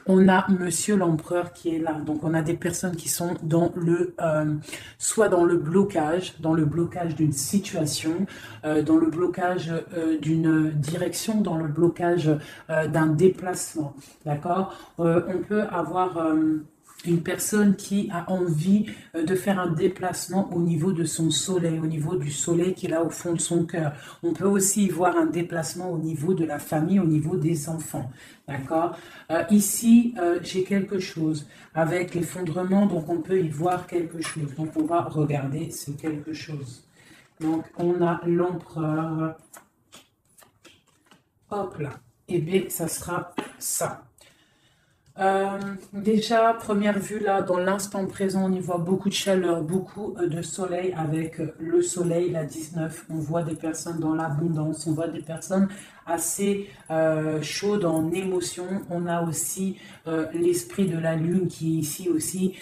On a Monsieur l'Empereur qui est là. Donc, on a des personnes qui sont dans soit dans le blocage d'une situation, dans le blocage d'une direction, dans le blocage d'un déplacement. D'accord? On peut avoir une personne qui a envie de faire un déplacement au niveau de son soleil, au niveau du soleil qu'il a au fond de son cœur. On peut aussi voir un déplacement au niveau de la famille, au niveau des enfants. D'accord? Ici, j'ai quelque chose avec l'effondrement, donc on peut y voir quelque chose. Donc on va regarder ce quelque chose. Donc on a l'empereur. Hop là. Et bien, ça sera ça. Déjà, première vue là, dans l'instant présent, on y voit beaucoup de chaleur, beaucoup de soleil avec le soleil, la 19. On voit des personnes dans l'abondance, on voit des personnes assez chaudes en émotion. On a aussi l'esprit de la lune qui est ici aussi,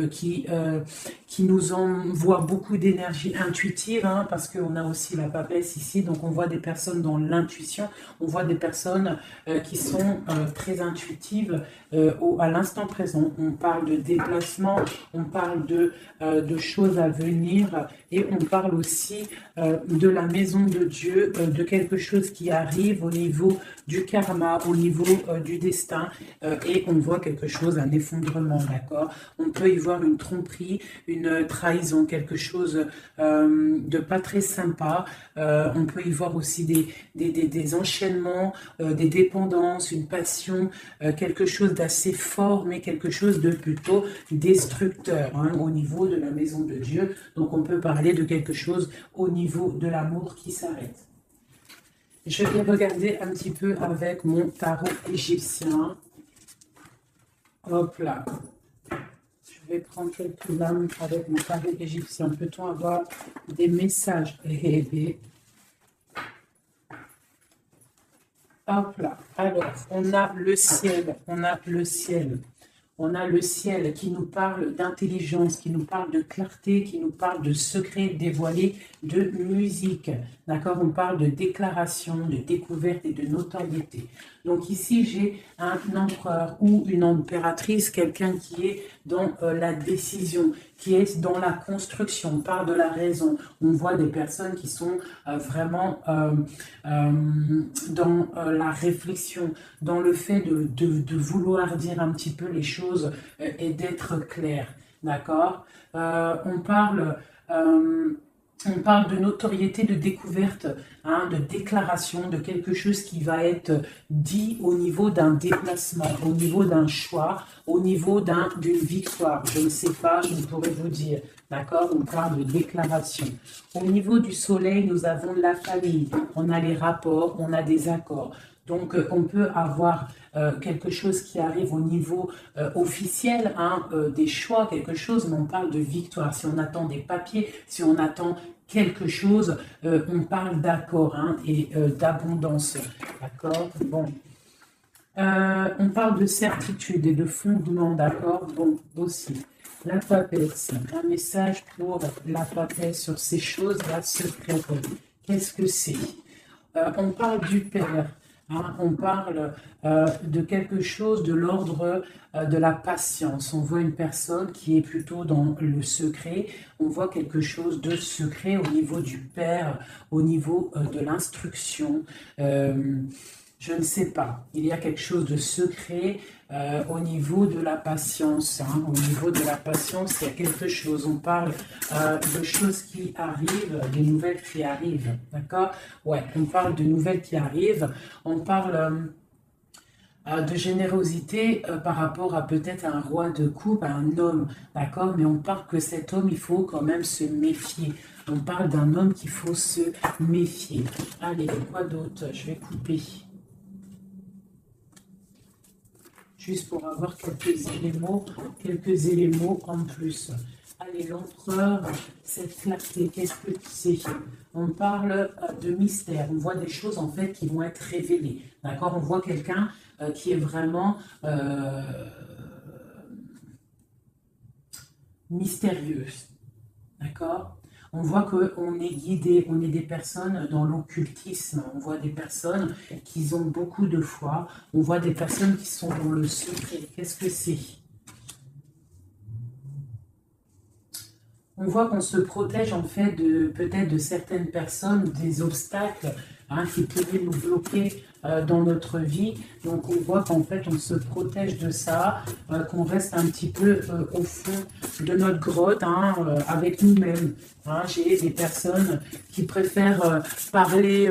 qui nous envoie beaucoup d'énergie intuitive, hein, parce qu'on a aussi la papesse ici. Donc on voit des personnes dans l'intuition, on voit des personnes qui sont très intuitives à l'instant présent. On parle de déplacement, on parle de choses à venir et on parle aussi de la maison de Dieu, de quelque chose qui arrive au niveau du karma, au niveau du destin et on voit quelque chose, un effondrement, d'accord? On peut y voir une tromperie, une trahison, quelque chose de pas très sympa. On peut y voir aussi des enchaînements, des dépendances, une passion, quelque chose d'assez fort, mais quelque chose de plutôt destructeur hein, au niveau de la maison de Dieu. Donc on peut parler de quelque chose au niveau de l'amour qui s'arrête. Je vais regarder un petit peu avec mon tarot égyptien. Hop là. Je vais prendre quelques lames avec mon tarot égyptien. Peut-on avoir des messages? Hop là. Alors, on a le ciel. On a le ciel. On a le ciel qui nous parle d'intelligence, qui nous parle de clarté, qui nous parle de secrets dévoilés, de musique. D'accord? On parle de déclaration, de découverte et de notoriété. Donc ici, j'ai un empereur ou une impératrice, quelqu'un qui est dans la décision, qui est dans la construction. On parle de la raison. On voit des personnes qui sont vraiment dans la réflexion, dans le fait de vouloir dire un petit peu les choses et d'être clair. D'accord? On parle... On parle de notoriété, de découverte, hein, de déclaration, de quelque chose qui va être dit au niveau d'un déplacement, au niveau d'un choix, au niveau d'une victoire. Je ne sais pas, je ne pourrais vous dire. D'accord? On parle de déclaration. Au niveau du soleil, nous avons la famille, on a les rapports, on a des accords. Donc, on peut avoir quelque chose qui arrive au niveau officiel, hein, des choix, quelque chose, mais on parle de victoire. Si on attend des papiers, si on attend quelque chose, on parle d'accord hein, et d'abondance. D'accord? Bon. On parle de certitude et de fondement, d'accord? Bon, aussi. La papesse, un message pour la papesse sur ces choses-là secrètes. Qu'est-ce que c'est? On parle du Père, hein, on parle de quelque chose de l'ordre de la patience. On voit une personne qui est plutôt dans le secret, on voit quelque chose de secret au niveau du Père, au niveau de l'instruction. Je ne sais pas, il y a quelque chose de secret au niveau de la patience. Hein. Au niveau de la patience, il y a quelque chose. On parle de choses qui arrivent, des nouvelles qui arrivent. D'accord? Ouais, on parle de nouvelles qui arrivent. On parle de générosité par rapport à peut-être un roi de coupe, à un homme. D'accord? Mais on parle que cet homme, il faut quand même se méfier. On parle d'un homme qu'il faut se méfier. Allez, quoi d'autre? Je vais couper. Juste pour avoir quelques éléments en plus. Allez, l'empereur, cette clarté, qu'est-ce que c'est? On parle de mystère, on voit des choses en fait qui vont être révélées. D'accord? On voit quelqu'un qui est vraiment mystérieuse. D'accord? On voit qu'on est guidé, on est des personnes dans l'occultisme, on voit des personnes qui ont beaucoup de foi, on voit des personnes qui sont dans le secret. Qu'est-ce que c'est? On voit qu'on se protège en fait de peut-être de certaines personnes, des obstacles qui pourraient nous bloquer dans notre vie. Donc on voit qu'en fait on se protège de ça, qu'on reste un petit peu au fond de notre grotte avec nous-mêmes. J'ai des personnes qui préfèrent parler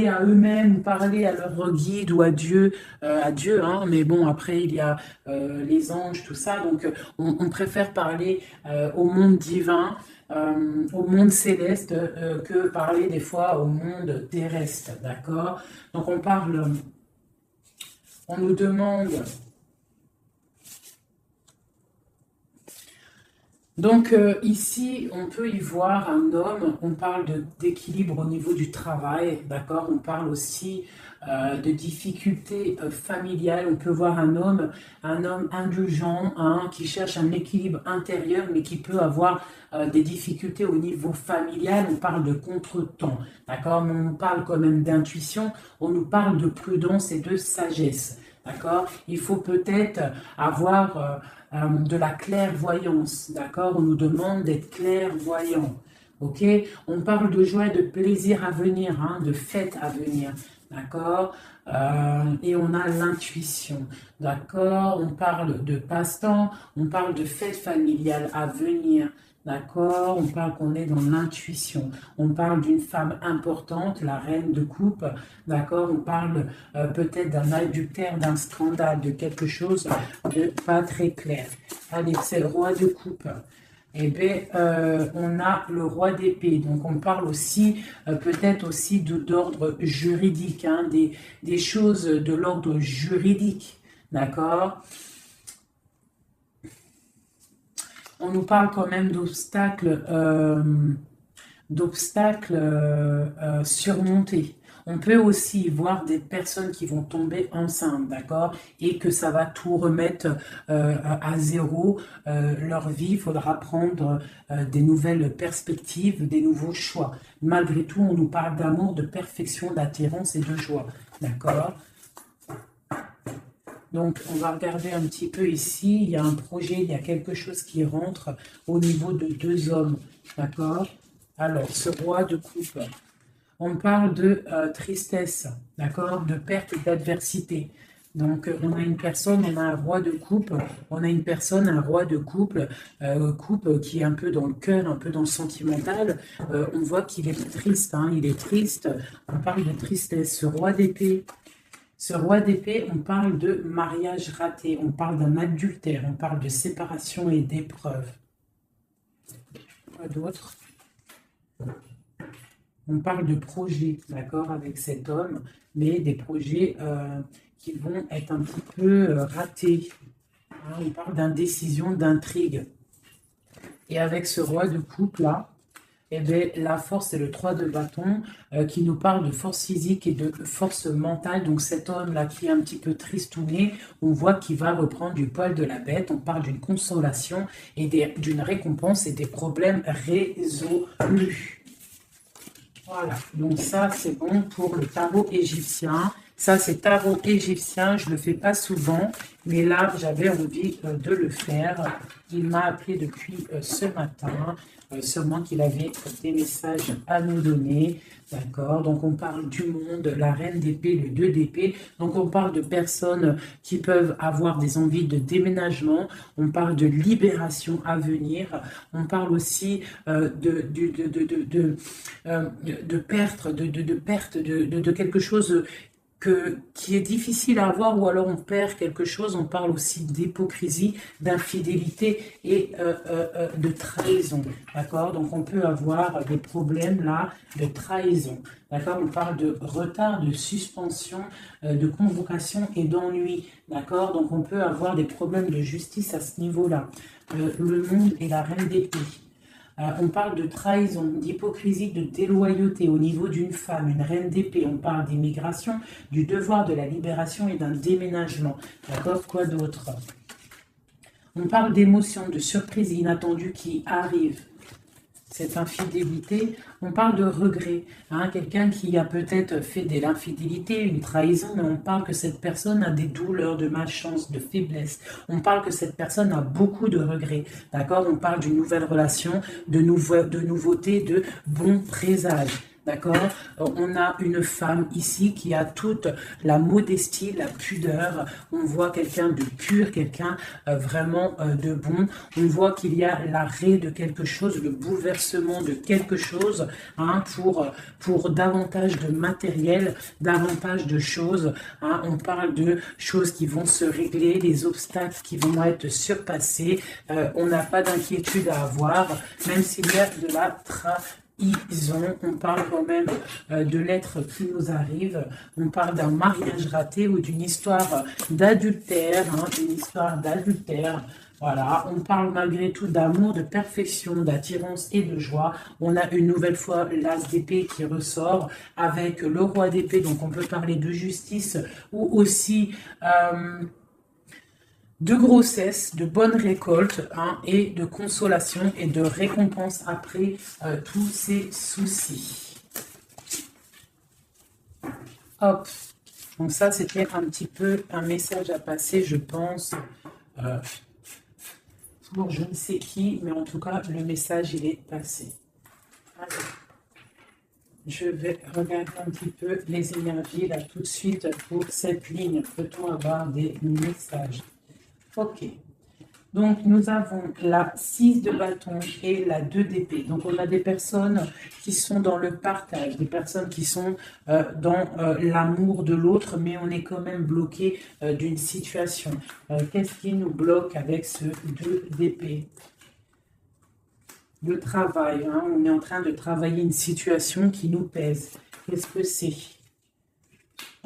à eux-mêmes, ou parler à leur guide ou à Dieu, mais bon, après il y a les anges, tout ça, donc on préfère parler au monde divin, au monde céleste, que parler des fois au monde terrestre, d'accord? Donc on nous demande. Donc ici, on peut y voir un homme, on parle d'équilibre au niveau du travail, d'accord? On parle aussi de difficultés familiales. On peut voir un homme indulgent, qui cherche un équilibre intérieur, mais qui peut avoir des difficultés au niveau familial. On parle de contretemps, d'accord? Mais on parle quand même d'intuition, on nous parle de prudence et de sagesse, d'accord? Il faut peut-être avoir de la clairvoyance, d'accord? On nous demande d'être clairvoyant, ok? On parle de joie, de plaisir à venir, de fête à venir, d'accord? Et on a l'intuition, d'accord? On parle de passe-temps, on parle de fête familiale à venir, d'accord? On parle qu'on est dans l'intuition. On parle d'une femme importante, la reine de coupe, d'accord? On parle peut-être d'un adultère, d'un scandale, de quelque chose de pas très clair. Allez, c'est le roi de coupe. Eh bien, on a le roi d'épée. Donc, on parle aussi, peut-être aussi d'ordre juridique, des choses de l'ordre juridique, d'accord? On nous parle quand même d'obstacles surmontés. On peut aussi voir des personnes qui vont tomber enceintes, d'accord? Et que ça va tout remettre à zéro, leur vie. Il faudra prendre des nouvelles perspectives, des nouveaux choix. Malgré tout, on nous parle d'amour, de perfection, d'attirance et de joie, d'accord? Donc, on va regarder un petit peu ici. Il y a un projet, il y a quelque chose qui rentre au niveau de deux hommes, d'accord? Alors, ce roi de coupe, on parle de tristesse, d'accord? De perte et d'adversité. Donc, on a une personne, on a un roi de coupe, on a une personne, un roi de couple, coupe qui est un peu dans le cœur, un peu dans le sentimental. On voit qu'il est triste, il est triste. On parle de tristesse. Ce roi d'épée, on parle de mariage raté, on parle d'un adultère, on parle de séparation et d'épreuve. Quoi d'autre? On parle de projets, d'accord, avec cet homme, mais des projets qui vont être un petit peu ratés. On parle d'indécision, d'intrigue. Et avec ce roi de coupe là, eh bien, la force, c'est le 3 de bâton qui nous parle de force physique et de force mentale. Donc cet homme-là qui est un petit peu tristouné, on voit qu'il va reprendre du poil de la bête. On parle d'une consolation et d'une récompense et des problèmes résolus. Voilà, donc ça c'est bon pour le tarot égyptien. Ça c'est tarot égyptien, je ne le fais pas souvent, mais là j'avais envie de le faire. Il m'a appelé depuis ce matin, sûrement qu'il avait des messages à nous donner. D'accord, donc on parle du monde, la reine d'épée, le 2 d'épée. Donc on parle de personnes qui peuvent avoir des envies de déménagement. On parle de libération à venir. On parle aussi de perte, de quelque chose qui est difficile à avoir, ou alors on perd quelque chose. On parle aussi d'hypocrisie, d'infidélité et de trahison, d'accord? Donc on peut avoir des problèmes là de trahison, d'accord? On parle de retard, de suspension, de convocation et d'ennui, d'accord? Donc on peut avoir des problèmes de justice à ce niveau-là. Le monde et la reine d'épée. On parle de trahison, d'hypocrisie, de déloyauté au niveau d'une femme, une reine d'épée. On parle d'immigration, du devoir de la libération et d'un déménagement. D'accord? Quoi d'autre? On parle d'émotions, de surprises inattendues qui arrivent. Cette infidélité, on parle de regret. Hein, quelqu'un qui a peut-être fait de l'infidélité, une trahison, mais on parle que cette personne a des douleurs, de malchance, de faiblesse. On parle que cette personne a beaucoup de regrets. D'accord? On parle d'une nouvelle relation, de nouveautés, de bons présages. D'accord? On a une femme ici qui a toute la modestie, la pudeur. On voit quelqu'un de pur, quelqu'un vraiment de bon. On voit qu'il y a l'arrêt de quelque chose, le bouleversement de quelque chose, hein, pour davantage de matériel, davantage de choses. Hein. On parle de choses qui vont se régler, des obstacles qui vont être surpassés. On n'a pas d'inquiétude à avoir, même s'il y a de la on parle quand même de l'être qui nous arrive, on parle d'un mariage raté ou d'une histoire d'adultère, hein, une histoire d'adultère. Voilà, on parle malgré tout d'amour, de perfection, d'attirance et de joie. On a une nouvelle fois l'as d'épée qui ressort avec le roi d'épée, donc on peut parler de justice ou aussi de grossesse, de bonne récolte, hein, et de consolation et de récompense après tous ces soucis. Hop, donc ça c'était un petit peu un message à passer, je pense, pour je ne sais qui, mais en tout cas le message il est passé. Alors, je vais regarder un petit peu les énergies là tout de suite pour cette ligne. Peut-on avoir des messages? Ok, donc nous avons la 6 de bâton et la 2 d'épée. Donc on a des personnes qui sont dans le partage, des personnes qui sont dans l'amour de l'autre, mais on est quand même bloqué d'une situation. Qu'est-ce qui nous bloque avec ce 2 d'épée? Le travail, hein, on est en train de travailler une situation qui nous pèse. Qu'est-ce que c'est?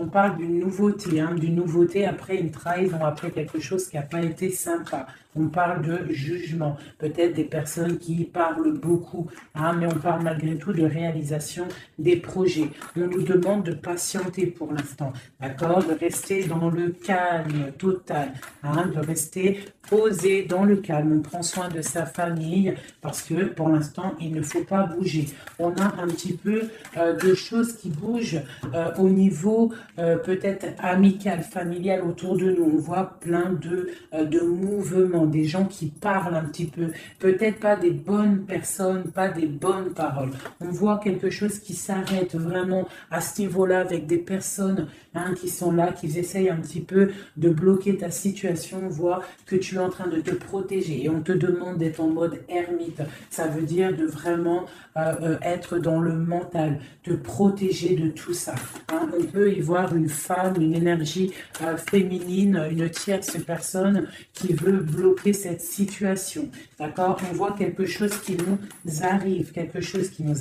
On parle d'une nouveauté, hein, d'une nouveauté après une trahison, après quelque chose qui n'a pas été sympa. On parle de jugement, peut-être des personnes qui parlent beaucoup, hein, mais on parle malgré tout de réalisation des projets. On nous demande de patienter pour l'instant, d'accord? De rester dans le calme total, hein, de rester posé dans le calme. On prend soin de sa famille parce que pour l'instant, il ne faut pas bouger. On a un petit peu de choses qui bougent au niveau peut-être amical, familial autour de nous. On voit plein de mouvements, des gens qui parlent un petit peu, peut-être pas des bonnes personnes, pas des bonnes paroles. On voit quelque chose qui s'arrête vraiment à ce niveau-là avec des personnes, hein, qui sont là, qui essayent un petit peu de bloquer ta situation. On voit que tu es en train de te protéger et on te demande d'être en mode ermite. Ça veut dire de vraiment être dans le mental, te protéger de tout ça. Hein. On peut y voir une femme, une énergie féminine, une tierce personne qui veut bloquer cette situation. D'accord? On voit quelque chose qui nous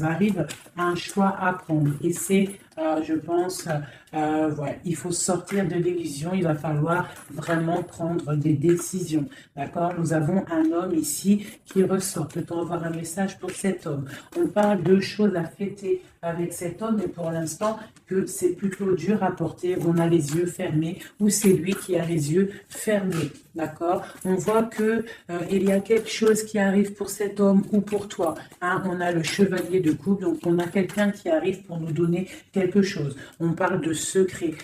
arrive, un choix à prendre. Et c'est, je pense, voilà, il faut sortir de l'illusion, il va falloir vraiment prendre des décisions. D'accord? Nous avons un homme ici qui ressort. Peut-on avoir un message pour cet homme? On parle de choses à fêter avec cet homme, mais pour l'instant, que c'est plutôt dur à porter. On a les yeux fermés ou c'est lui qui a les yeux fermés. D'accord? On voit que il y a quelque chose qui arrive pour cet homme ou pour toi. Hein? On a le chevalier de coupe, donc on a quelqu'un qui arrive pour nous donner quelque chose. On parle de secrets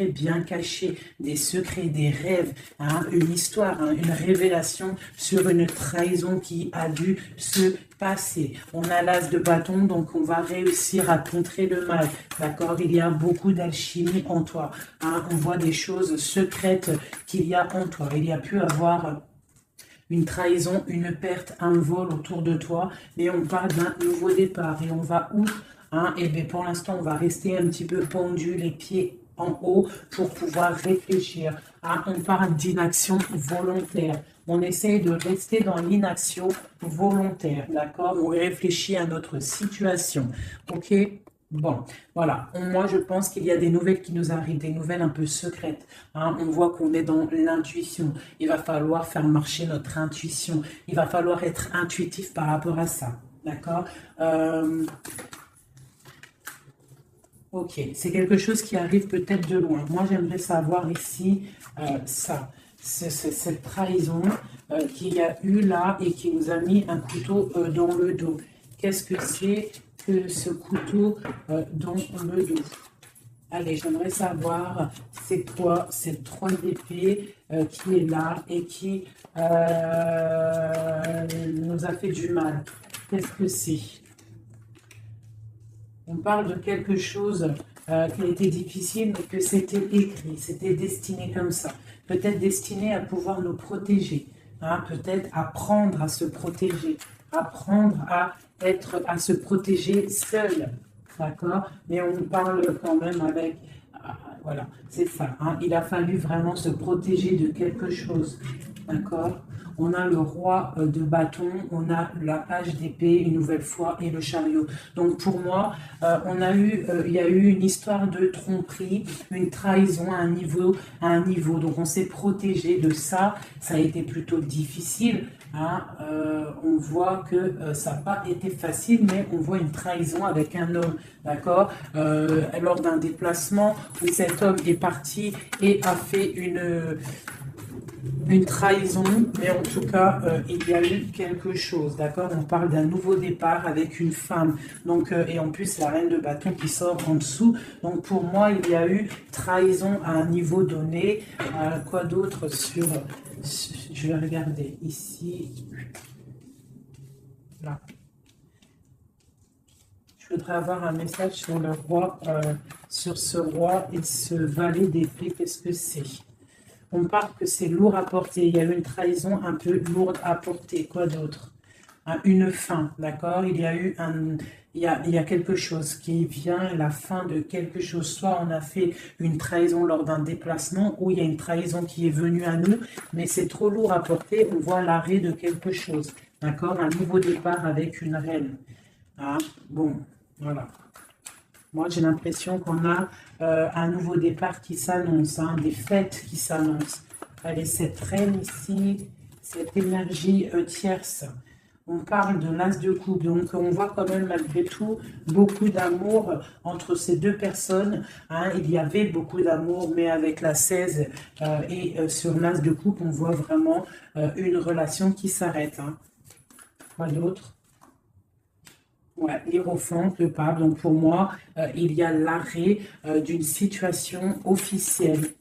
bien cachés, des secrets, des rêves, hein? Une histoire, hein? Une révélation sur une trahison qui a dû se passer. On a l'as de bâton, donc on va réussir à contrer le mal. D'accord? Il y a beaucoup d'alchimie en toi. Hein? On voit des choses secrètes qu'il y a en toi. Il y a pu avoir une trahison, une perte, un vol autour de toi, mais on parle d'un nouveau départ. Et on va où? Hein? Et bien pour l'instant, on va rester un petit peu pendu, les pieds en haut, pour pouvoir réfléchir. Hein? On parle d'inaction volontaire. On essaye de rester dans l'inaction volontaire, d'accord? On réfléchit à notre situation, ok? Bon, voilà. Moi, je pense qu'il y a des nouvelles qui nous arrivent, des nouvelles un peu secrètes. Hein? On voit qu'on est dans l'intuition. Il va falloir faire marcher notre intuition. Il va falloir être intuitif par rapport à ça, d'accord? Ok, c'est quelque chose qui arrive peut-être de loin. Moi, j'aimerais savoir ici ça. cette trahison qu'il y a eu là et qui vous a mis un couteau dans le dos. Qu'est-ce que c'est que ce couteau dans le dos? Allez, j'aimerais savoir, c'est quoi cette 3 d'épée qui est là et qui nous a fait du mal? Qu'est-ce que c'est? On parle de quelque chose qui a été difficile, mais que c'était écrit, c'était destiné comme ça. Peut-être destiné à pouvoir nous protéger, hein, peut-être apprendre à se protéger, apprendre à se protéger seul, d'accord? Mais on parle quand même avec, voilà, c'est ça, hein, il a fallu vraiment se protéger de quelque chose, d'accord? On a le roi de bâton, on a la page d'épée une nouvelle fois et le chariot. Donc pour moi, il y a eu une histoire de tromperie, une trahison à un niveau. Donc on s'est protégé de ça. Ça a été plutôt difficile. Hein. On voit que ça n'a pas été facile, mais on voit une trahison avec un homme, d'accord, lors d'un déplacement où cet homme est parti et a fait une trahison, mais en tout cas, il y a eu quelque chose, d'accord? On parle d'un nouveau départ avec une femme, donc, et en plus, la reine de bâton qui sort en dessous. Donc, pour moi, il y a eu trahison à un niveau donné. Quoi d'autre je vais regarder ici, là. Je voudrais avoir un message sur le roi, sur ce roi et ce valet d'épée. Qu'est-ce que c'est? On parle que c'est lourd à porter. Il y a eu une trahison un peu lourde à porter. Quoi d'autre? Une fin, d'accord? Il y a quelque chose qui vient, la fin de quelque chose. Soit on a fait une trahison lors d'un déplacement, ou il y a une trahison qui est venue à nous, mais c'est trop lourd à porter. On voit l'arrêt de quelque chose, d'accord? Un nouveau départ avec une reine. Ah, bon, voilà. Moi, j'ai l'impression qu'on a un nouveau départ qui s'annonce, hein, des fêtes qui s'annoncent. Allez, cette reine ici, cette énergie tierce. On parle de l'as de coupe, donc on voit quand même malgré tout beaucoup d'amour entre ces deux personnes. Hein. Il y avait beaucoup d'amour, mais avec la 16 et sur l'as de coupe, on voit vraiment une relation qui s'arrête. Hein. Quoi d'autre? Ouais, l'Hiérophante, le pape. Donc pour moi, il y a l'arrêt d'une situation officielle.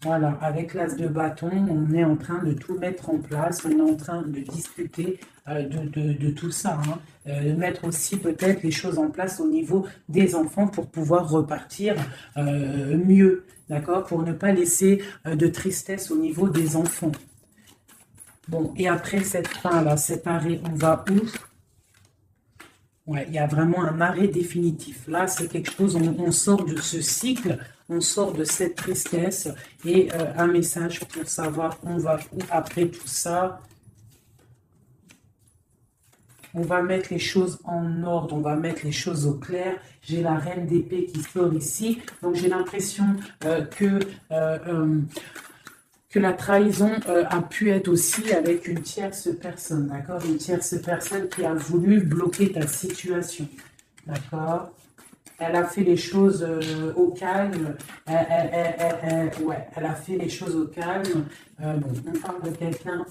Voilà, avec l'as de bâton, on est en train de tout mettre en place, on est en train de discuter de tout ça, hein. De mettre aussi peut-être les choses en place au niveau des enfants pour pouvoir repartir mieux, d'accord? Pour ne pas laisser de tristesse au niveau des enfants. Bon, et après cette fin-là, cet arrêt, on va où? Ouais, il y a vraiment un arrêt définitif. Là, c'est quelque chose, on sort de ce cycle, on sort de cette tristesse et un message pour savoir on va où après tout ça. On va mettre les choses en ordre, on va mettre les choses au clair. J'ai la reine d'épée qui sort ici. Donc, j'ai l'impression que la trahison a pu être aussi avec une tierce personne, d'accord? Une tierce personne qui a voulu bloquer ta situation, d'accord? Elle a fait les choses au calme, elle a fait les choses au calme. Bon, on parle de quelqu'un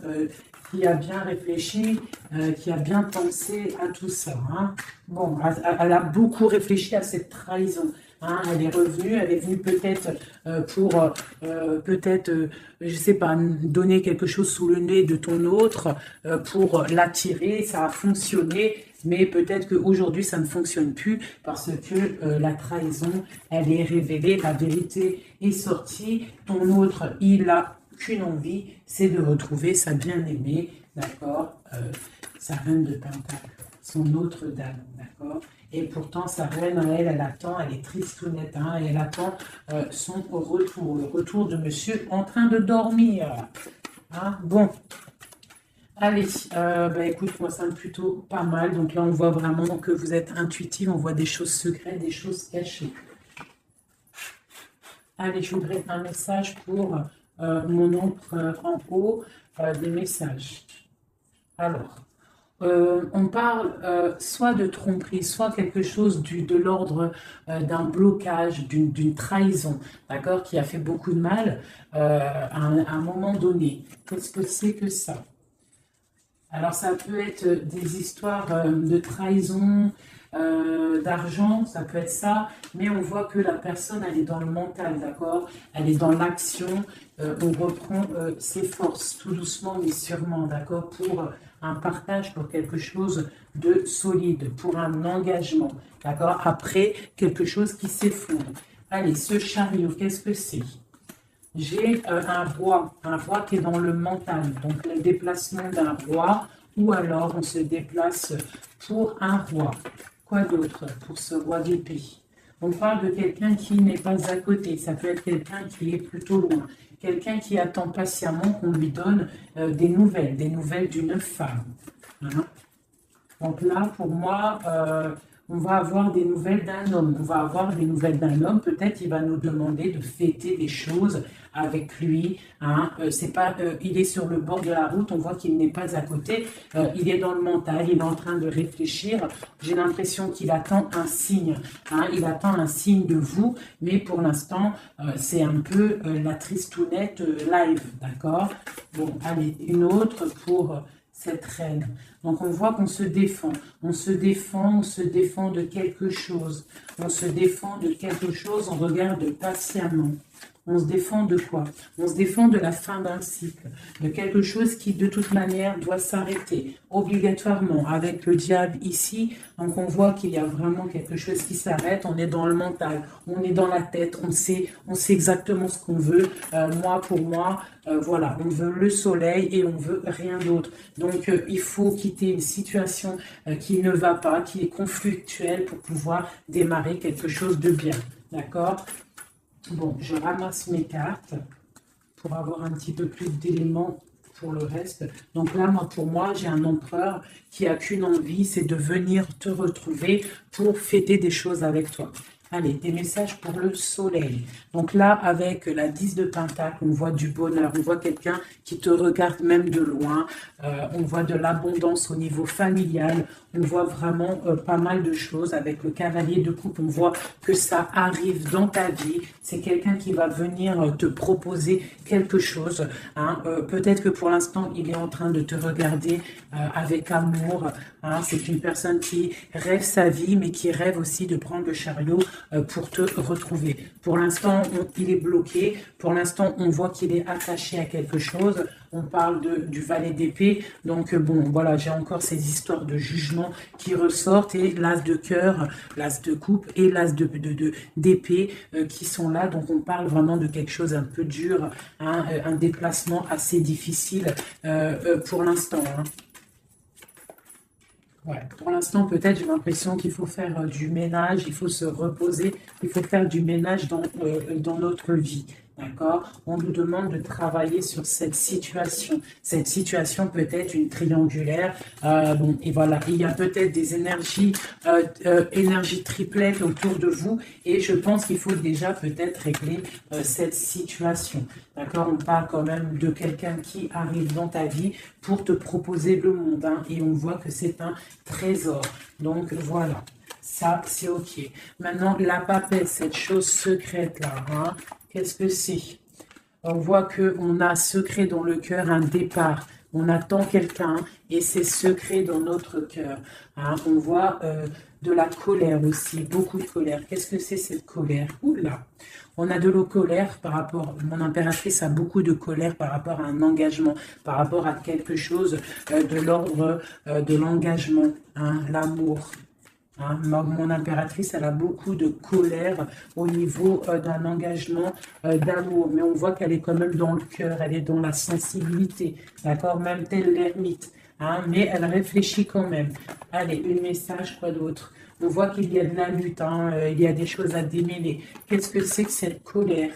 qui a bien réfléchi, qui a bien pensé à tout ça. Hein. Bon, elle a beaucoup réfléchi à cette trahison. Hein, elle est revenue, elle est venue peut-être pour, je sais pas, donner quelque chose sous le nez de ton autre, pour l'attirer, ça a fonctionné, mais peut-être qu'aujourd'hui ça ne fonctionne plus parce que la trahison, elle est révélée, la vérité est sortie, ton autre, il a qu'une envie, c'est de retrouver sa bien-aimée, d'accord, sa reine de Pentacle, son autre dame, d'accord. Et pourtant, sa reine, elle attend, elle est tristounette, hein, et elle attend son retour, le retour de monsieur en train de dormir. Hein, bon, allez, écoute, moi, ça me plutôt pas mal. Donc là, on voit vraiment que vous êtes intuitif, on voit des choses secrètes, des choses cachées. Allez, je voudrais un message pour mon ombre en haut, des messages. Alors, On parle soit de tromperie, soit quelque chose de l'ordre d'un blocage, d'une trahison, d'accord, qui a fait beaucoup de mal à un moment donné. Qu'est-ce que c'est que ça? Alors, ça peut être des histoires de trahison, d'argent, ça peut être ça, mais on voit que la personne, elle est dans le mental, d'accord? Elle est dans l'action, on reprend ses forces, tout doucement mais sûrement, d'accord? Pour un partage, pour quelque chose de solide, pour un engagement, d'accord? Après, quelque chose qui s'effondre. Allez, ce chariot, qu'est-ce que c'est? J'ai un roi qui est dans le mental, donc le déplacement d'un roi, ou alors on se déplace pour un roi. Quoi d'autre pour ce roi d'épée? On parle de quelqu'un qui n'est pas à côté, ça peut être quelqu'un qui est plutôt loin, quelqu'un qui attend patiemment qu'on lui donne des nouvelles d'une femme. Hein. Donc là, pour moi, on va avoir des nouvelles d'un homme. On va avoir des nouvelles d'un homme. Peut-être il va nous demander de fêter des choses avec lui. Hein. C'est pas, il est sur le bord de la route. On voit qu'il n'est pas à côté. Il est dans le mental. Il est en train de réfléchir. J'ai l'impression qu'il attend un signe. Hein. Il attend un signe de vous. Mais pour l'instant, c'est un peu la tristounette live. D'accord? Bon, allez, une autre pour cette reine. Donc on voit qu'on se défend, on se défend, on se défend de quelque chose, on se défend de quelque chose, on regarde patiemment. On se défend de quoi? On se défend de la fin d'un cycle, de quelque chose qui de toute manière doit s'arrêter obligatoirement avec le diable ici. Donc on voit qu'il y a vraiment quelque chose qui s'arrête, on est dans le mental, on est dans la tête, on sait exactement ce qu'on veut. Moi pour moi, voilà, on veut le soleil et on veut rien d'autre. Donc il faut quitter une situation qui ne va pas, qui est conflictuelle pour pouvoir démarrer quelque chose de bien. D'accord? Bon, je ramasse mes cartes pour avoir un petit peu plus d'éléments pour le reste. Donc là, pour moi, j'ai un empereur qui a qu'une envie, c'est de venir te retrouver pour fêter des choses avec toi. Allez, des messages pour le soleil. Donc là, avec la 10 de Pentacle, on voit du bonheur, on voit quelqu'un qui te regarde même de loin, on voit de l'abondance au niveau familial, on voit vraiment pas mal de choses. Avec le cavalier de coupe, on voit que ça arrive dans ta vie. C'est quelqu'un qui va venir te proposer quelque chose. Hein. Peut-être que pour l'instant, il est en train de te regarder avec amour. Hein. C'est une personne qui rêve sa vie, mais qui rêve aussi de prendre le chariot pour te retrouver. Pour l'instant, il est bloqué. Pour l'instant, on voit qu'il est attaché à quelque chose. On parle du valet d'épée. Donc, bon, voilà, j'ai encore ces histoires de jugement qui ressortent. Et l'as de cœur, l'as de coupe et l'as d'épée qui sont là. Donc, on parle vraiment de quelque chose un peu dur, hein, un déplacement assez difficile pour l'instant. Hein. Ouais, pour l'instant, peut-être, j'ai l'impression qu'il faut faire du ménage, il faut se reposer, il faut faire du ménage dans notre vie. D'accord? On nous demande de travailler sur cette situation. Cette situation peut être une triangulaire. Bon, et voilà, il y a peut-être des énergies triplettes autour de vous. Et je pense qu'il faut déjà peut-être régler cette situation. D'accord? On parle quand même de quelqu'un qui arrive dans ta vie pour te proposer le monde. Hein, et on voit que c'est un trésor. Donc voilà. Ça, c'est OK. Maintenant, la papesse, cette chose secrète-là, hein, qu'est-ce que c'est? On voit qu'on a secret dans le cœur, un départ. On attend quelqu'un et c'est secret dans notre cœur. Hein. On voit de la colère aussi, beaucoup de colère. Qu'est-ce que c'est cette colère? Oula! On a de la colère par rapport, mon impératrice a beaucoup de colère par rapport à un engagement, par rapport à quelque chose de l'ordre de l'engagement, hein, l'amour. Hein, mon impératrice, elle a beaucoup de colère au niveau d'un engagement d'amour, mais on voit qu'elle est quand même dans le cœur, elle est dans la sensibilité, d'accord, même telle l'ermite, hein, mais elle réfléchit quand même. Allez, un message, quoi d'autre? On voit qu'il y a de la lutte, hein, il y a des choses à démêler. Qu'est-ce que c'est que cette colère?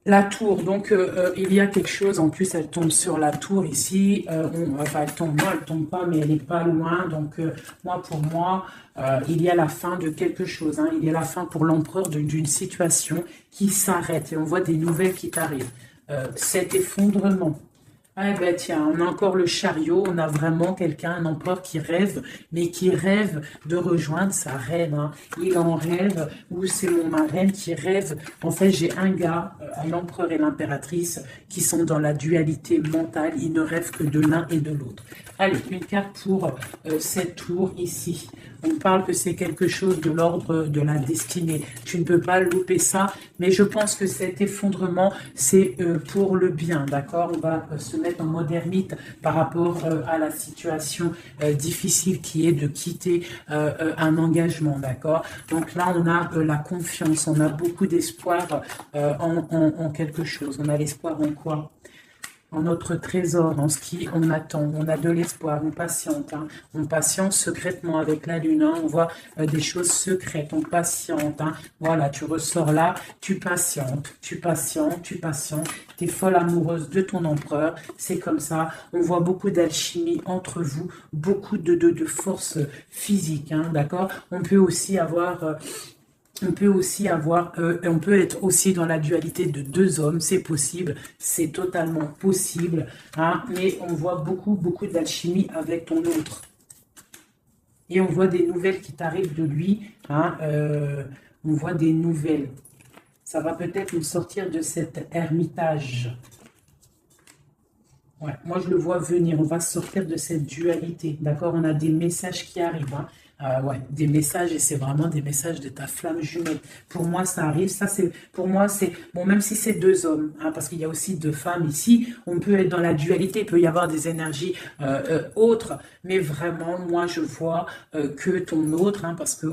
La tour, donc il y a quelque chose, en plus elle tombe sur la tour ici, enfin elle tombe, non elle tombe pas, mais elle est pas loin, donc moi pour moi, il y a la fin de quelque chose, hein, il y a la fin pour l'empereur d'une situation qui s'arrête, et on voit des nouvelles qui t'arrivent. Cet effondrement, Ah ben tiens, on a encore le chariot, on a vraiment quelqu'un, un empereur qui rêve, mais qui rêve de rejoindre sa reine, hein. Il en rêve, ou c'est mon marraine qui rêve. En fait, j'ai un gars, l'empereur et l'impératrice, qui sont dans la dualité mentale, ils ne rêvent que de l'un et de l'autre. Allez, une carte pour cette tour ici. On parle que c'est quelque chose de l'ordre de la destinée. Tu ne peux pas louper ça, mais je pense que cet effondrement, c'est pour le bien, d'accord? On va se mettre en mode ermite par rapport à la situation difficile qui est de quitter un engagement, d'accord? Donc là, on a la confiance, on a beaucoup d'espoir en quelque chose. On a l'espoir en quoi? En notre trésor, en ce qui on attend, on a de l'espoir, on patiente, hein. On patiente secrètement avec la lune, hein. On voit des choses secrètes, on patiente, hein. Voilà, tu ressors là, tu patientes, tu patientes, tu patientes, tu es folle amoureuse de ton empereur, c'est comme ça, on voit beaucoup d'alchimie entre vous, beaucoup de force physique, hein, d'accord? On peut aussi avoir... on peut être aussi dans la dualité de deux hommes, c'est possible, c'est totalement possible, hein, mais on voit beaucoup d'alchimie avec ton autre. Et on voit des nouvelles qui t'arrivent de lui, hein, on voit des nouvelles. Ça va peut-être nous sortir de cet ermitage. Ouais, moi, je le vois venir. On va sortir de cette dualité. D'accord? On a des messages qui arrivent, hein. Ouais, des messages, et c'est vraiment des messages de ta flamme jumelle. Pour moi, ça arrive. Ça, c'est, pour moi, c'est, bon, même si c'est deux hommes, hein, parce qu'il y a aussi deux femmes ici, on peut être dans la dualité. Il peut y avoir des énergies autres, mais vraiment, moi, je vois que ton autre, hein, parce que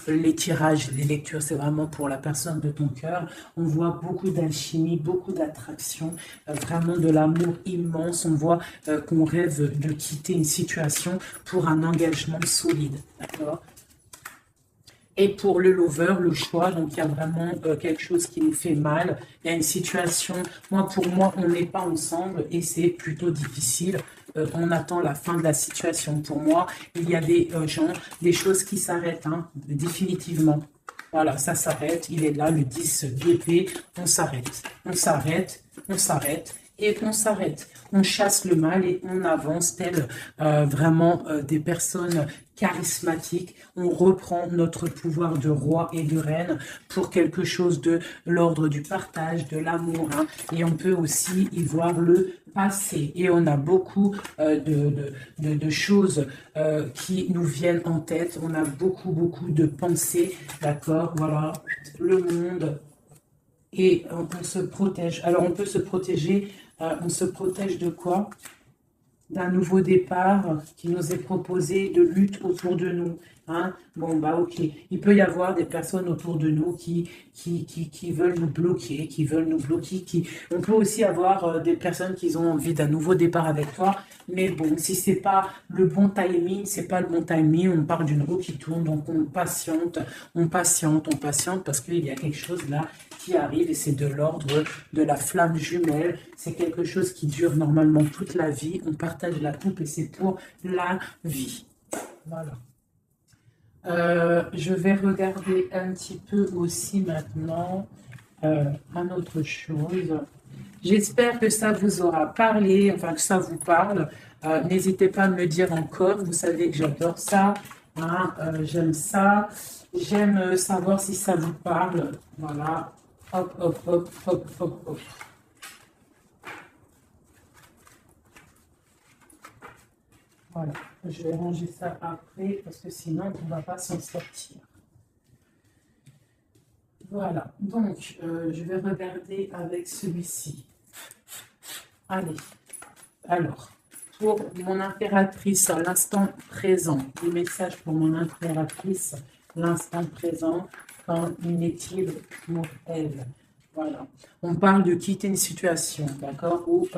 les tirages, les lectures, c'est vraiment pour la personne de ton cœur. On voit beaucoup d'alchimie, beaucoup d'attraction, vraiment de l'amour immense. On voit qu'on rêve de quitter une situation pour un engagement solide. D'accord? Et pour le lover, le choix, donc il y a vraiment quelque chose qui nous fait mal. Il y a une situation, pour moi, on n'est pas ensemble et c'est plutôt difficile. On attend la fin de la situation. Pour moi, il y a des gens, des choses qui s'arrêtent, hein, définitivement. Voilà, ça s'arrête. Il est là, le 10 d'épée. On s'arrête, on s'arrête, on s'arrête. Et on s'arrête, on chasse le mal et on avance tel vraiment des personnes charismatiques. On reprend notre pouvoir de roi et de reine pour quelque chose de l'ordre du partage, de l'amour, hein. Et on peut aussi y voir le passé. Et on a beaucoup de choses qui nous viennent en tête. On a beaucoup de pensées, d'accord? Voilà, le monde. Et on se protège. Alors, on peut se protéger. On se protège de quoi? D'un nouveau départ qui nous est proposé, de lutte autour de nous. Hein? Bon, bah ok. Il peut y avoir des personnes autour de nous qui veulent nous bloquer, On peut aussi avoir des personnes qui ont envie d'un nouveau départ avec toi. Mais bon, si c'est pas le bon timing, c'est pas le bon timing, on parle d'une roue qui tourne, donc on patiente, parce qu'il y a quelque chose là qui arrive et c'est de l'ordre de la flamme jumelle. C'est quelque chose qui dure normalement toute la vie. On partage la coupe et c'est pour la vie. Voilà. Je vais regarder un petit peu aussi maintenant un autre chose. J'espère que ça vous aura parlé, enfin que ça vous parle. N'hésitez pas à me le dire encore. Vous savez que j'adore ça. Hein, j'aime ça. J'aime savoir si ça vous parle. Voilà. Hop, hop, hop, hop, hop, hop. Voilà. Je vais ranger ça après parce que sinon on ne va pas s'en sortir. Voilà. Donc, je vais regarder avec celui-ci. Allez. Alors, pour mon impératrice à l'instant présent, les messages pour mon impératrice, l'instant présent, qu'en est-il pour elle? Voilà. On parle de quitter une situation, d'accord, ou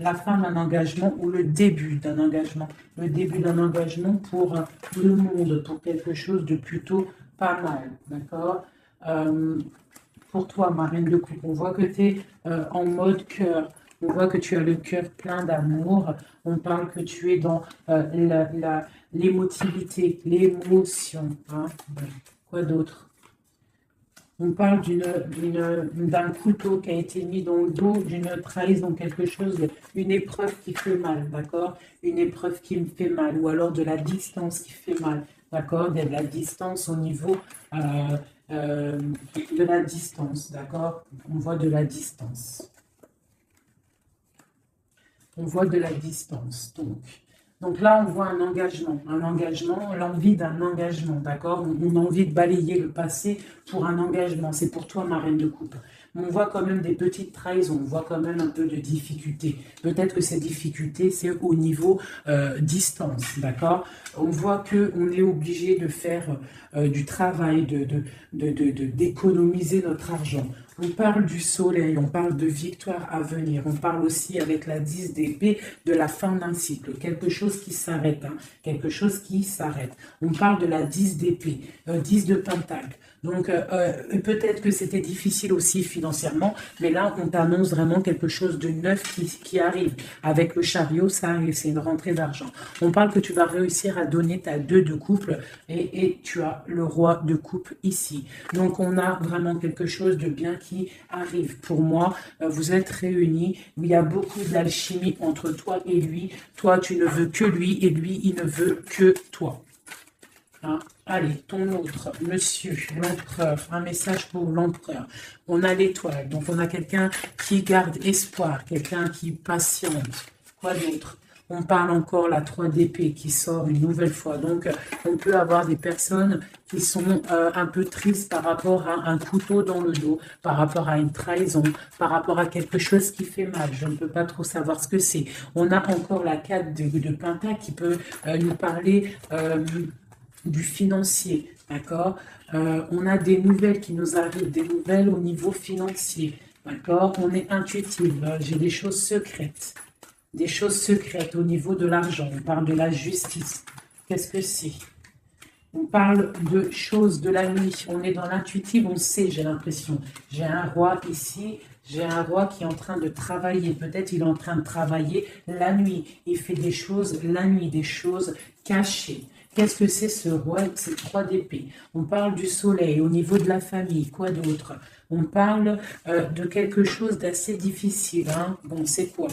la fin d'un engagement ou le début d'un engagement. Le début d'un engagement pour le monde, pour quelque chose de plutôt pas mal, d'accord. Pour toi, ma reine de coupe, on voit que tu es en mode cœur. On voit que tu as le cœur plein d'amour. On parle que tu es dans l'émotivité, l'émotion. Hein. Quoi d'autre? On parle d'un couteau qui a été mis dans le dos, d'une trahison, quelque chose, une épreuve qui fait mal, d'accord? Une épreuve qui me fait mal, ou alors de la distance qui fait mal, d'accord? De la distance au niveau euh, de la distance, d'accord? On voit de la distance. On voit de la distance, donc. Donc là, on voit un engagement, l'envie d'un engagement, d'accord? On a envie de balayer le passé pour un engagement. C'est pour toi, ma reine de coupe. Mais on voit quand même des petites trahisons, on voit quand même un peu de difficultés. Peut-être que ces difficultés, c'est au niveau distance, d'accord? On voit qu'on est obligé de faire du travail, d'économiser notre argent. On parle du soleil, on parle de victoire à venir, on parle aussi avec la 10 d'épée de la fin d'un cycle, quelque chose qui s'arrête, hein, quelque chose qui s'arrête. On parle de la 10 d'épée, 10 de pentacle. Donc peut-être que c'était difficile aussi financièrement, mais là on t'annonce vraiment quelque chose de neuf qui arrive. Avec le chariot, ça arrive, c'est une rentrée d'argent. On parle que tu vas réussir à donner ta 2 de couple et tu as le roi de coupe ici. Donc on a vraiment quelque chose de bien qui arrive. Pour moi, vous êtes réunis, il y a beaucoup d'alchimie entre toi et lui. Toi, tu ne veux que lui et lui, il ne veut que toi. Hein? Allez, ton autre, monsieur, l'empereur, un message pour l'empereur. On a l'étoile, donc on a quelqu'un qui garde espoir, quelqu'un qui patiente. Quoi d'autre? On parle encore la 3 d'épée qui sort une nouvelle fois. Donc, on peut avoir des personnes qui sont un peu tristes par rapport à un couteau dans le dos, par rapport à une trahison, par rapport à quelque chose qui fait mal. Je ne peux pas trop savoir ce que c'est. On a encore la 4 de pentacle qui peut nous parler du financier, d'accord? On a des nouvelles qui nous arrivent, des nouvelles au niveau financier, d'accord? On est intuitif, j'ai des choses secrètes. Des choses secrètes au niveau de l'argent. On parle de la justice. Qu'est-ce que c'est? On parle de choses de la nuit. On est dans l'intuitif, on sait, j'ai l'impression. J'ai un roi ici, j'ai un roi qui est en train de travailler. Peut-être il est en train de travailler la nuit. Il fait des choses la nuit, des choses cachées. Qu'est-ce que c'est ce roi? C'est 3 d'épée. On parle du soleil, au niveau de la famille. Quoi d'autre? On parle de quelque chose d'assez difficile. Hein? Bon, c'est quoi?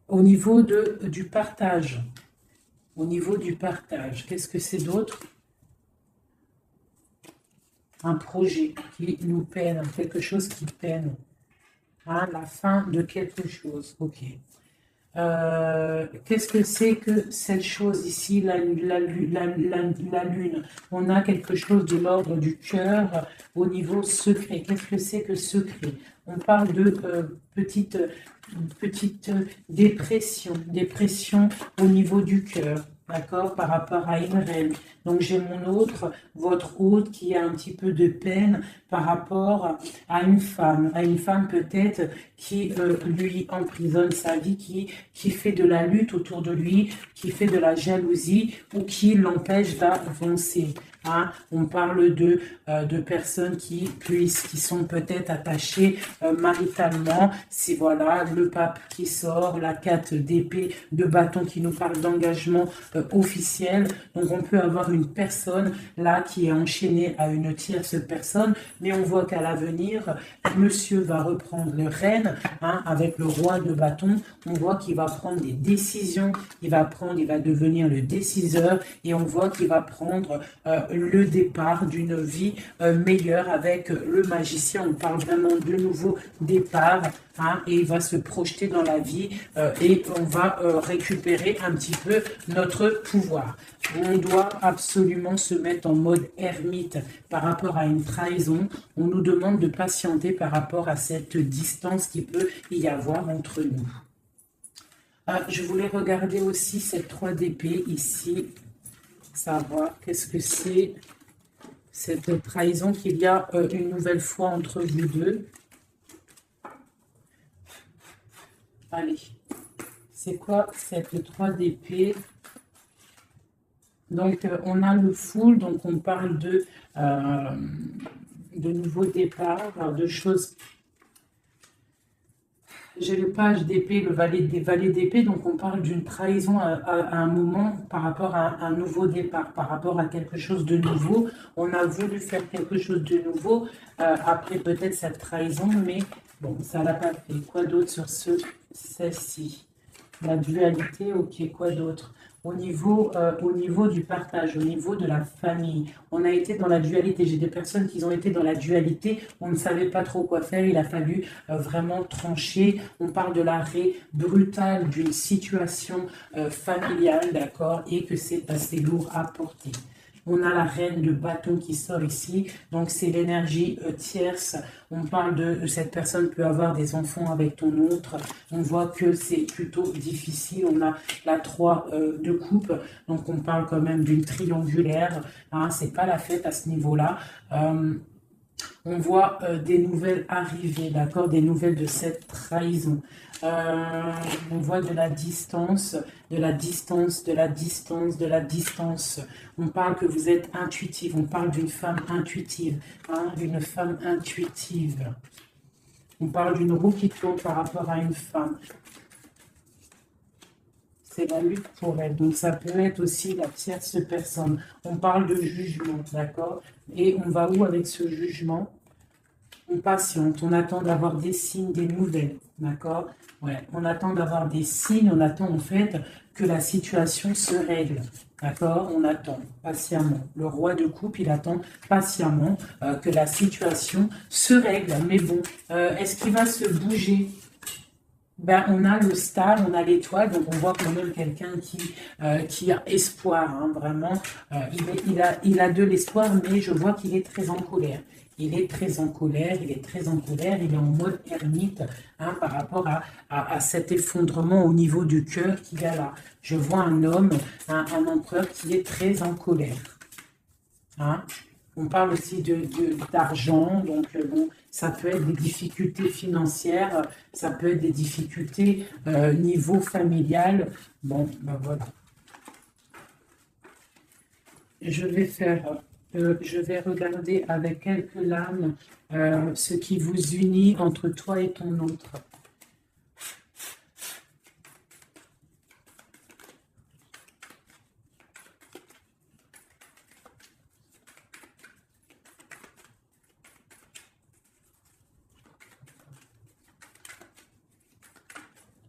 Au niveau du partage. Au niveau du partage, qu'est-ce que c'est d'autre? Un projet qui nous peine, quelque chose qui peine. Hein, la fin de quelque chose. Ok. Qu'est-ce que c'est que cette chose ici, la lune? On a quelque chose de l'ordre du cœur au niveau secret. Qu'est-ce que c'est que secret? On parle de petite dépression au niveau du cœur. D'accord, par rapport à une reine. Donc j'ai mon autre, votre autre, qui a un petit peu de peine par rapport à une femme peut-être qui lui emprisonne sa vie, qui fait de la lutte autour de lui, qui fait de la jalousie ou qui l'empêche d'avancer. Hein? On parle de personnes qui sont peut-être attachées maritalement. C'est voilà le pape qui sort, la 4 d'épée, de bâton qui nous parle d'engagement officiel. Donc on peut avoir une personne là qui est enchaînée à une tierce personne, mais on voit qu'à l'avenir, monsieur va reprendre le règne, hein, avec le roi de bâton. On voit qu'il va prendre des décisions, il va devenir le déciseur et on voit qu'il va prendre le départ d'une vie meilleure avec le magicien. On parle vraiment de nouveau départ, hein, et il va se projeter dans la vie et on va récupérer un petit peu notre pouvoir. On doit absolument se mettre en mode ermite par rapport à une trahison. On nous demande de patienter par rapport à cette distance qui peut y avoir entre nous. Je voulais regarder aussi cette 3 d'épée ici, savoir qu'est-ce que c'est cette trahison qu'il y a une nouvelle fois entre vous deux. Allez, c'est quoi cette 3 d'épée? Donc, on a le full, donc on parle de nouveaux départs, de choses. J'ai le page d'épée, le valet d'épée, donc on parle d'une trahison à un moment par rapport à un nouveau départ, par rapport à quelque chose de nouveau. On a voulu faire quelque chose de nouveau après peut-être cette trahison, mais bon, ça l'a pas fait. Quoi d'autre sur celle-ci? La dualité, ok, quoi d'autre? Au niveau du partage, au niveau de la famille, on a été dans la dualité. J'ai des personnes qui ont été dans la dualité, on ne savait pas trop quoi faire, il a fallu vraiment trancher. On parle de l'arrêt brutal d'une situation familiale, d'accord, et que c'est assez lourd à porter. On a la reine de bâton qui sort ici, donc c'est l'énergie tierce. On parle de cette personne peut avoir des enfants avec ton autre. On voit que c'est plutôt difficile. On a la 3 de coupe, donc on parle quand même d'une triangulaire. Hein, c'est pas la fête à ce niveau-là. On voit des nouvelles arriver, d'accord, des nouvelles de cette trahison. On voit de la distance, de la distance, de la distance, de la distance. On parle que vous êtes intuitive, on parle d'une femme intuitive, hein, d'une femme intuitive. On parle d'une roue qui tourne par rapport à une femme. C'est la lutte pour elle. Donc, ça peut être aussi la tierce personne. On parle de jugement, d'accord? Et on va où avec ce jugement? On patiente, on attend d'avoir des signes, des nouvelles, d'accord? Ouais, on attend d'avoir des signes, on attend en fait que la situation se règle, d'accord? On attend patiemment. Le roi de coupe, il attend patiemment que la situation se règle. Mais bon, est-ce qu'il va se bouger? Ben, on a le star, on a l'étoile, donc on voit quand même quelqu'un qui a espoir, hein, vraiment. Il a de l'espoir, mais je vois qu'il est très en colère. Il est très en colère, il est très en colère, il est en mode ermite hein, par rapport à cet effondrement au niveau du cœur qu'il y a là. Je vois un homme, un empereur qui est très en colère. Hein. On parle aussi d'argent, donc bon, ça peut être des difficultés financières, ça peut être des difficultés niveau familial. Bon, ben voilà. Je vais regarder avec quelques lames ce qui vous unit entre toi et ton autre.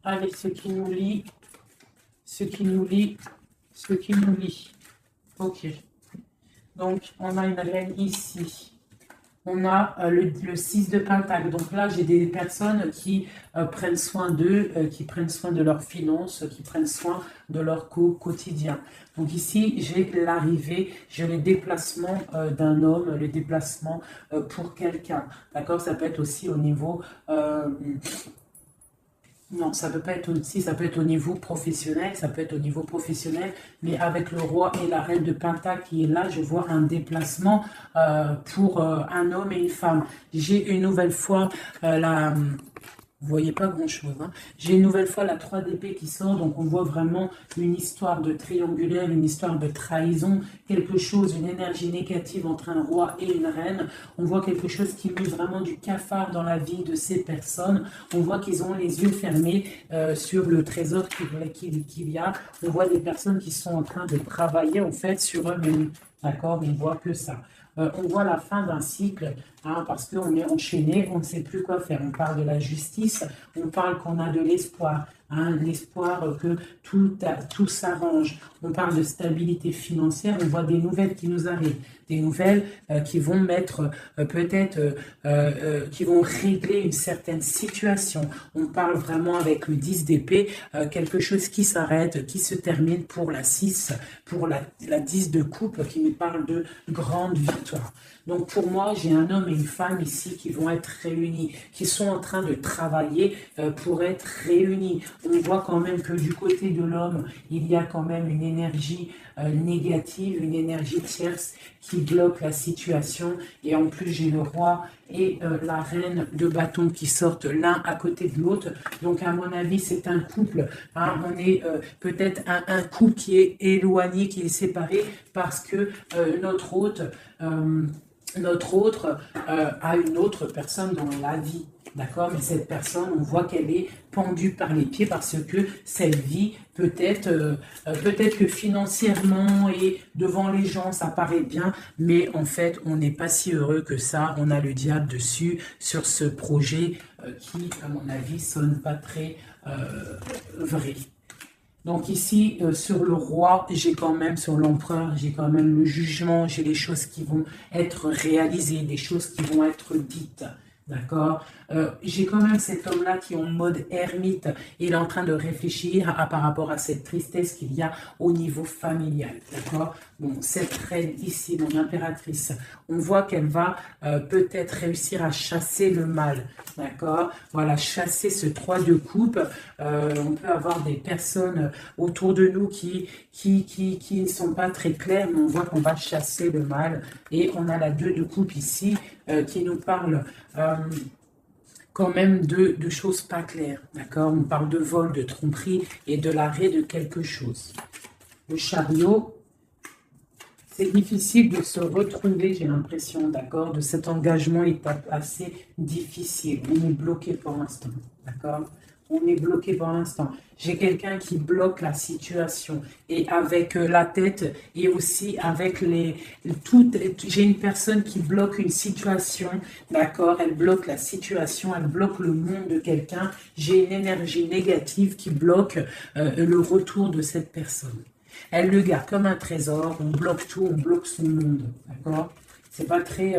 Allez, ce qui nous lie, ce qui nous lie, ce qui nous lie. Ok. Donc, on a une reine ici. On a le 6 de Pentacle. Donc là, j'ai des personnes qui prennent soin d'eux, qui prennent soin de leurs finances, qui prennent soin de leur quotidien. Donc ici, j'ai l'arrivée, j'ai le déplacement d'un homme, le déplacement pour quelqu'un. D'accord? Ça peut être aussi au niveau... non, ça peut pas être aussi, ça peut être au niveau professionnel, ça peut être au niveau professionnel, mais avec le roi et la reine de Pentacle qui est là, je vois un déplacement pour un homme et une femme. J'ai une nouvelle fois vous voyez pas grand-chose. Hein. J'ai une nouvelle fois la 3 d'épée qui sort, donc on voit vraiment une histoire de triangulaire, une histoire de trahison, quelque chose, une énergie négative entre un roi et une reine. On voit quelque chose qui met vraiment du cafard dans la vie de ces personnes. On voit qu'ils ont les yeux fermés sur le trésor qu'il y a. On voit des personnes qui sont en train de travailler en fait sur eux-mêmes. D'accord? On voit que ça. On voit la fin d'un cycle, hein, parce qu'on est enchaîné, on ne sait plus quoi faire. On parle de la justice, on parle qu'on a de l'espoir, hein, l'espoir que tout s'arrange. On parle de stabilité financière, on voit des nouvelles qui nous arrivent, des nouvelles qui vont mettre peut-être, qui vont régler une certaine situation. On parle vraiment avec le 10 d'épée, quelque chose qui s'arrête, qui se termine pour la 6, pour la 10 de coupe, qui nous parle de grande victoire. Donc pour moi, j'ai un homme et une femme ici qui vont être réunis, qui sont en train de travailler pour être réunis. On voit quand même que du côté de l'homme, il y a quand même une énergie négative, une énergie tierce qui bloque la situation. Et en plus, j'ai le roi et la reine de bâton qui sortent l'un à côté de l'autre. Donc à mon avis, c'est un couple. Hein, on est peut-être un couple qui est éloigné, qui est séparé parce que notre hôte... notre autre a une autre personne dans la vie. D'accord? Mais cette personne, on voit qu'elle est pendue par les pieds parce que cette vie, peut-être que financièrement et devant les gens, ça paraît bien, mais en fait, on n'est pas si heureux que ça. On a le diable dessus sur ce projet qui, à mon avis, sonne pas très vrai. Donc ici, sur le roi, j'ai quand même, sur l'empereur, j'ai quand même le jugement, j'ai les choses qui vont être réalisées, des choses qui vont être dites. D'accord? J'ai quand même cet homme-là qui est en mode ermite. Il est en train de réfléchir par rapport à cette tristesse qu'il y a au niveau familial. D'accord? Bon, cette reine ici, mon impératrice, on voit qu'elle va peut-être réussir à chasser le mal. D'accord? Voilà, chasser ce 3 de coupe. On peut avoir des personnes autour de nous qui ne sont pas très claires, mais on voit qu'on va chasser le mal. Et on a la 2 de coupe ici qui nous parle quand même de choses pas claires, d'accord? On parle de vol, de tromperie et de l'arrêt de quelque chose. Le chariot, c'est difficile de se retrouver, j'ai l'impression, d'accord? De cet engagement est assez difficile. On est bloqué pour l'instant, d'accord? On est bloqué pour l'instant. J'ai quelqu'un qui bloque la situation et avec la tête et aussi avec j'ai une personne qui bloque une situation, d'accord? Elle bloque la situation, elle bloque le monde de quelqu'un. J'ai une énergie négative qui bloque le retour de cette personne. Elle le garde comme un trésor, on bloque tout, on bloque son monde, d'accord? C'est pas très...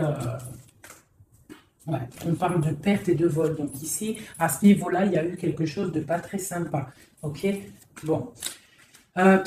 Ouais, on parle de perte et de vol. Donc ici, à ce niveau-là, il y a eu quelque chose de pas très sympa. Ok? Bon.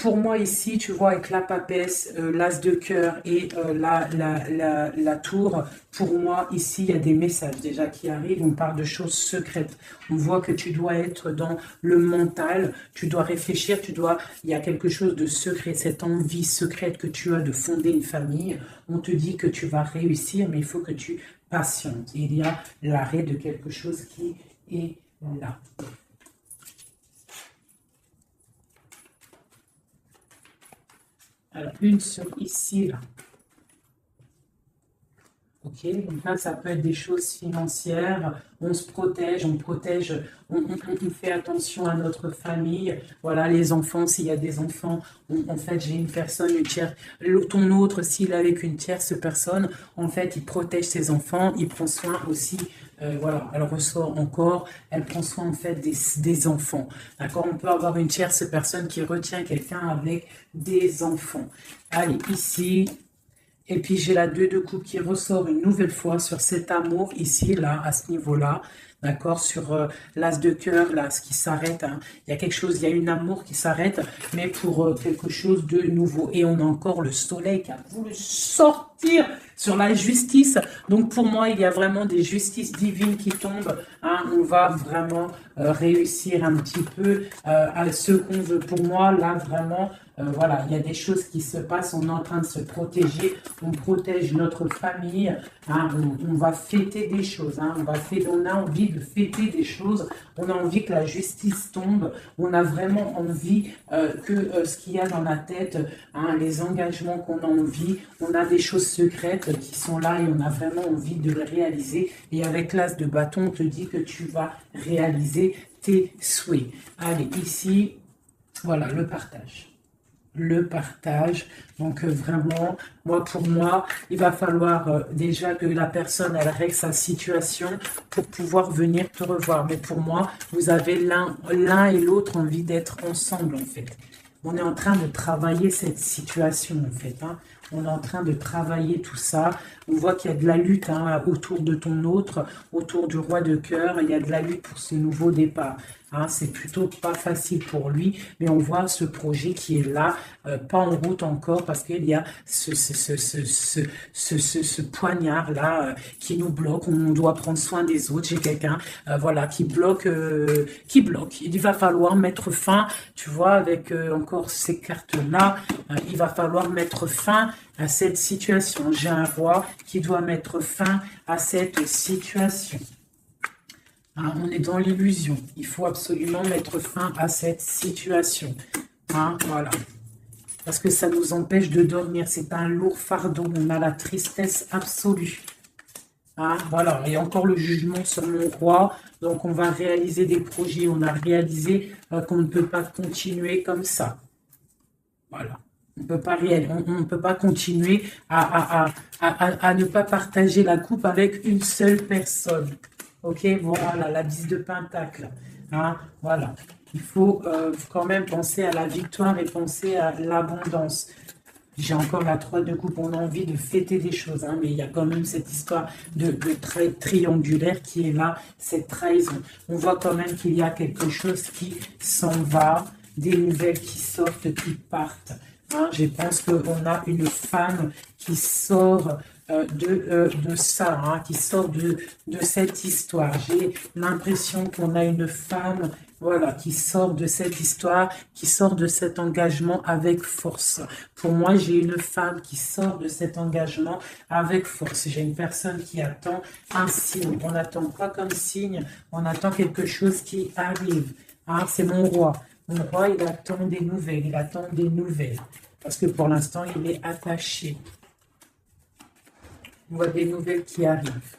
Pour moi ici, tu vois, avec la papesse, l'as de cœur et la tour, pour moi ici, il y a des messages déjà qui arrivent. On parle de choses secrètes. On voit que tu dois être dans le mental, tu dois réfléchir, il y a quelque chose de secret, cette envie secrète que tu as de fonder une famille. On te dit que tu vas réussir, mais il faut que tu patientes. Il y a l'arrêt de quelque chose qui est là. Alors, une seule ici, là. Ok, donc là, ça peut être des choses financières. On se protège, on fait attention à notre famille. Voilà, les enfants, s'il y a des enfants, en fait, j'ai une personne, une tierce. Ton autre, s'il est avec une tierce personne, en fait, il protège ses enfants, il prend soin aussi. Voilà, elle ressort encore, elle prend soin en fait des enfants. D'accord? On peut avoir une tierce personne qui retient quelqu'un avec des enfants. Allez, ici. Et puis j'ai la 2 de coupe qui ressort une nouvelle fois sur cet amour ici, là, à ce niveau-là. D'accord? Sur l'as de cœur, là, ce qui s'arrête. Hein. Il y a quelque chose, il y a une amour qui s'arrête, mais pour quelque chose de nouveau. Et on a encore le soleil qui a voulu sortir sur la justice. Donc pour moi, il y a vraiment des justices divines qui tombent. Hein. On va vraiment réussir un petit peu à ce qu'on veut. Pour moi, là, vraiment... voilà, il y a des choses qui se passent, on est en train de se protéger, on protège notre famille, hein, on va fêter des choses, hein, on a envie de fêter des choses, on a envie que la justice tombe, on a vraiment envie que ce qu'il y a dans la tête, hein, les engagements qu'on a envie, on a des choses secrètes qui sont là et on a vraiment envie de les réaliser. Et avec l'as de bâton, on te dit que tu vas réaliser tes souhaits. Allez, ici, voilà, le partage. Le partage, donc vraiment, pour moi, il va falloir déjà que la personne, elle règle sa situation pour pouvoir venir te revoir. Mais pour moi, vous avez l'un et l'autre envie d'être ensemble, en fait. On est en train de travailler cette situation, en fait. Hein. On est en train de travailler tout ça. On voit qu'il y a de la lutte hein, autour de ton autre, autour du roi de cœur. Il y a de la lutte pour ce nouveau départ. Hein, c'est plutôt pas facile pour lui, mais on voit ce projet qui est là, pas en route encore, parce qu'il y a ce poignard-là qui nous bloque. On doit prendre soin des autres. J'ai quelqu'un voilà, qui bloque. Il va falloir mettre fin, tu vois, avec encore ces cartes-là, il va falloir mettre fin à cette situation. J'ai un roi qui doit mettre fin à cette situation. Hein, on est dans l'illusion. Il faut absolument mettre fin à cette situation. Hein, voilà. parce que ça nous empêche de dormir. C'est un lourd fardeau. On a la tristesse absolue. Hein, voilà, et encore le jugement sur mon roi. Donc, on va réaliser des projets. On a réalisé qu'on ne peut pas continuer comme ça. Voilà. On ne peut pas continuer à ne pas partager la coupe avec une seule personne. Ok, voilà, la 10 de Pentacle. Hein, voilà. Il faut quand même penser à la victoire et penser à l'abondance. J'ai encore la 3 de coupe, on a envie de fêter des choses, hein, mais il y a quand même cette histoire de triangulaire qui est là, cette trahison. On voit quand même qu'il y a quelque chose qui s'en va, des nouvelles qui sortent, qui partent. Hein, je pense qu'on a une femme qui sort de ça, hein, qui sort de cette histoire. J'ai l'impression qu'on a une femme, voilà, qui sort de cette histoire, qui sort de cet engagement avec force. Pour moi, j'ai une femme qui sort de cet engagement avec force. J'ai une personne qui attend un signe. On attend quoi comme signe? On attend quelque chose qui arrive. Hein, c'est mon roi. Mon roi, il attend des nouvelles. Il attend des nouvelles. Parce que pour l'instant, il est attaché. On voit des nouvelles qui arrivent.